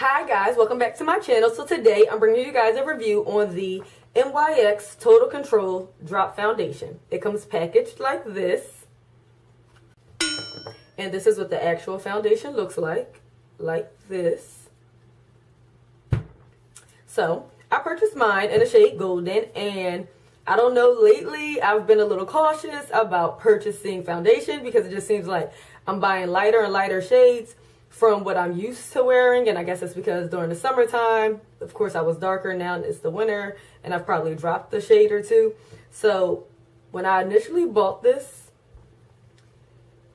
Hi guys, welcome back to my channel. So today I'm bringing you guys a review on the NYX Total Control Drop Foundation. It comes packaged like this. And this is what the actual foundation looks like this. So I purchased mine in a shade Golden, and I don't know, lately I've been a little cautious about purchasing foundation because it just seems like I'm buying lighter and lighter shades from what I'm used to wearing. And I guess it's because during the summertime, of course I was darker, now it's the winter and I've probably dropped a shade or two. So when I initially bought this,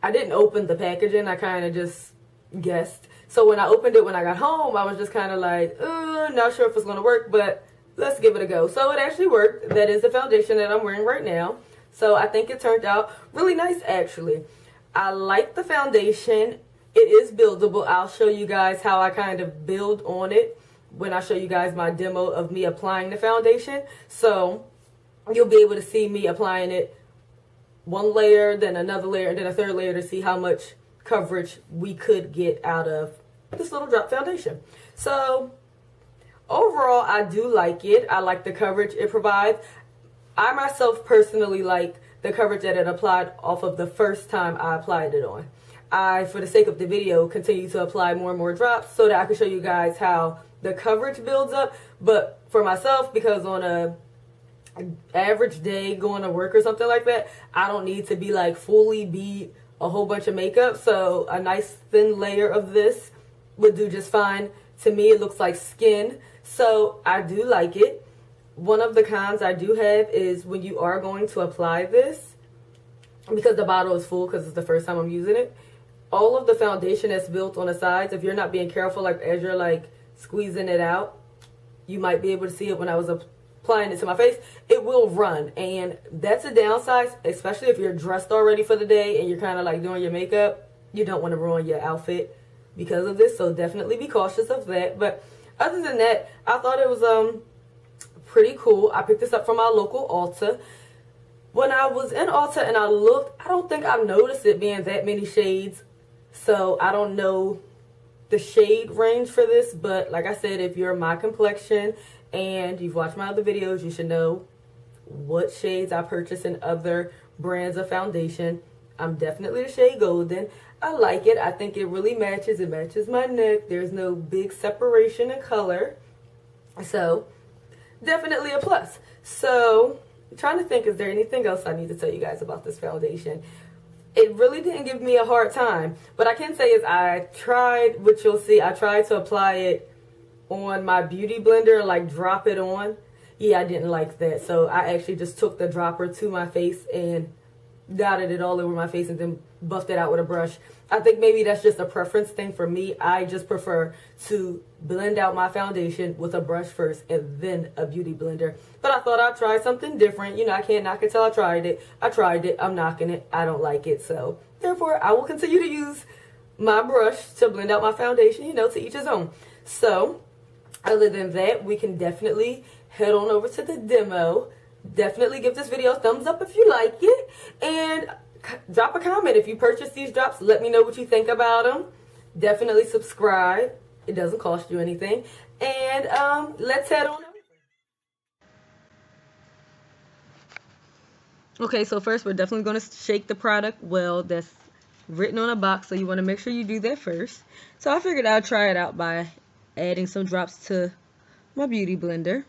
I didn't open the packaging, I kind of just guessed. So when I opened it when I got home, I was just kind of like, not sure if it's going to work, but let's give it a go. So it actually worked. That is the foundation that I'm wearing right now. So I think it turned out really nice actually. I like the foundation. It is buildable. I'll show you guys how I kind of build on it when I show you guys my demo of me applying the foundation. So you'll be able to see me applying it one layer, then another layer, and then a third layer to see how much coverage we could get out of this little drop foundation. So overall, I do like it. I like the coverage it provides. I myself personally like the coverage that it applied off of the first time I applied it on. I, for the sake of the video, continue to apply more and more drops so that I can show you guys how the coverage builds up. But for myself, because on a average day going to work or something like that, I don't need to be like fully beat a whole bunch of makeup. So a nice thin layer of this would do just fine. To me, it looks like skin. So I do like it. One of the cons I do have is when you are going to apply this, because the bottle is full because it's the first time I'm using it, all of the foundation that's built on the sides, if you're not being careful, like as you're like squeezing it out, you might be able to see it when I was applying it to my face, it will run. And that's a downside, especially if you're dressed already for the day and you're kind of like doing your makeup. You don't want to ruin your outfit because of this, so definitely be cautious of that. But other than that, I thought it was pretty cool. I picked this up from our local Ulta. When I was in Ulta and I looked, I don't think I've noticed it being that many shades. So I don't know the shade range for this, but like I said, if you're my complexion and you've watched my other videos, you should know what shades I purchase in other brands of foundation. I'm definitely the shade Golden. I like it. I think it really matches. It matches my neck. There's no big separation in color. So definitely a plus. So I'm trying to think, is there anything else I need to tell you guys about this foundation? It really didn't give me a hard time. What I can say is I tried, which you'll see, I tried to apply it on my beauty blender, like drop it on. Yeah, I didn't like that. So I actually just took the dropper to my face and dotted it all over my face and then buffed it out with a brush. I think maybe that's just a preference thing for me. I just prefer to blend out my foundation with a brush first and then a beauty blender. But I thought I'd try something different. You know, I can't knock it till I tried it. I tried it. I'm knocking it. I don't like it. So therefore, I will continue to use my brush to blend out my foundation, you know, to each his own. So other than that, we can definitely head on over to the demo. Definitely give this video a thumbs up if you like it, and drop a comment if you purchase these drops. Let me know what you think about them. Definitely subscribe. It doesn't cost you anything. And let's head on over. Okay, so first we're definitely going to shake the product well. That's written on a box, so you want to make sure you do that first. So I figured I'd try it out by adding some drops to my beauty blender.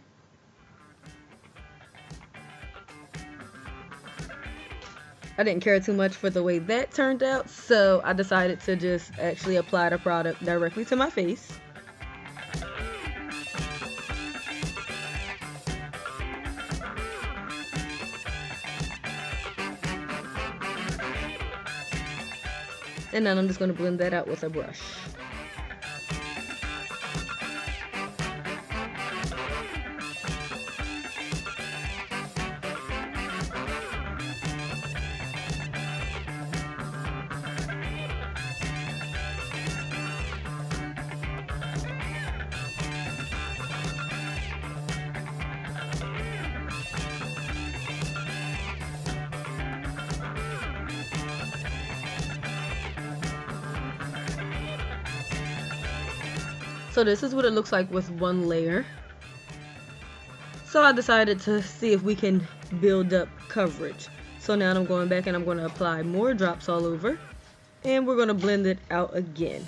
I didn't care too much for the way that turned out, so I decided to just actually apply the product directly to my face. And then I'm just going to blend that out with a brush. So this is what it looks like with one layer. So I decided to see if we can build up coverage. So now I'm going back and I'm going to apply more drops all over. And we're going to blend it out again.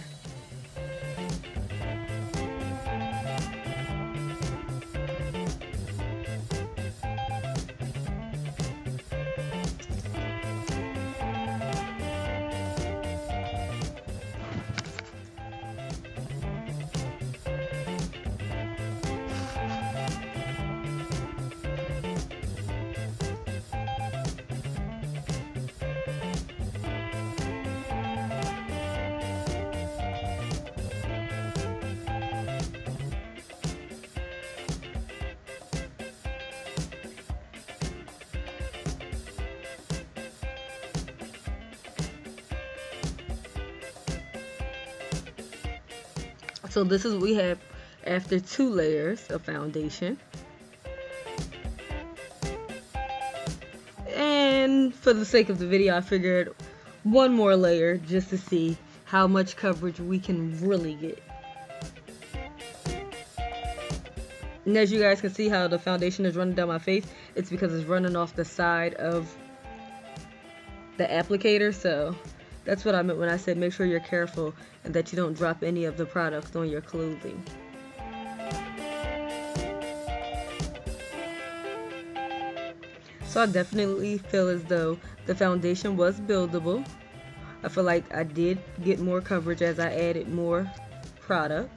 So this is what we have after 2 layers of foundation. And for the sake of the video, I figured one more layer just to see how much coverage we can really get. And as you guys can see how the foundation is running down my face, it's because it's running off the side of the applicator. So that's what I meant when I said make sure you're careful and that you don't drop any of the product on your clothing. So I definitely feel as though the foundation was buildable. I feel like I did get more coverage as I added more product.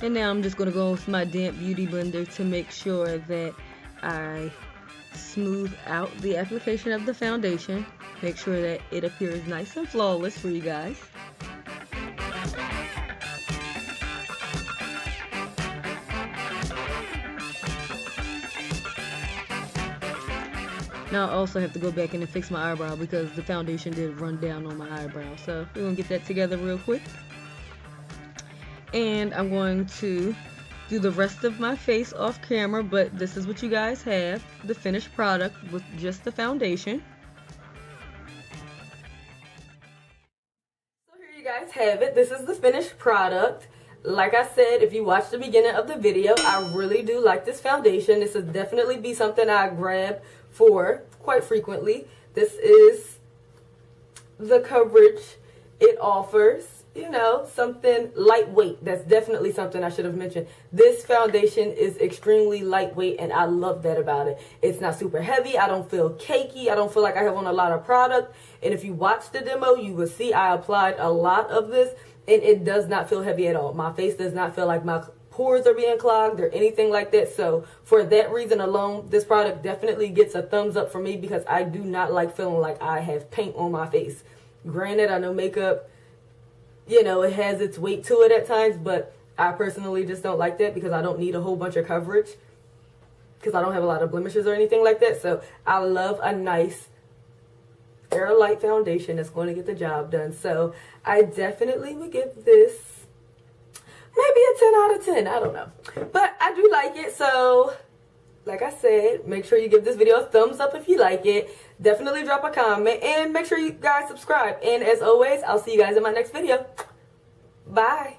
And now I'm just going to go with my damp beauty blender to make sure that I smooth out the application of the foundation. Make sure that it appears nice and flawless for you guys. Now I also have to go back in and fix my eyebrow because the foundation did run down on my eyebrow. So we're going to get that together real quick. And I'm going to do the rest of my face off camera, but this is what you guys have, the finished product with just the foundation. So here you guys have it. This is the finished product. Like I said, if you watched the beginning of the video, I really do like this foundation. This would definitely be something I grab for quite frequently. This is the coverage it offers. You know, something lightweight. That's definitely something I should have mentioned. This foundation is extremely lightweight and I love that about it. It's not super heavy. I don't feel cakey. I don't feel like I have on a lot of product. And if you watch the demo, you will see I applied a lot of this and it does not feel heavy at all. My face does not feel like my pores are being clogged or anything like that. So for that reason alone, this product definitely gets a thumbs up for me because I do not like feeling like I have paint on my face. Granted, I know makeup, you know, it has its weight to it at times, but I personally just don't like that because I don't need a whole bunch of coverage because I don't have a lot of blemishes or anything like that. So I love a nice airlight foundation that's going to get the job done. So I definitely would give this maybe a 10 out of 10. I don't know. But I do like it. So like I said, make sure you give this video a thumbs up if you like it. Definitely drop a comment and make sure you guys subscribe. And as always, I'll see you guys in my next video. Bye.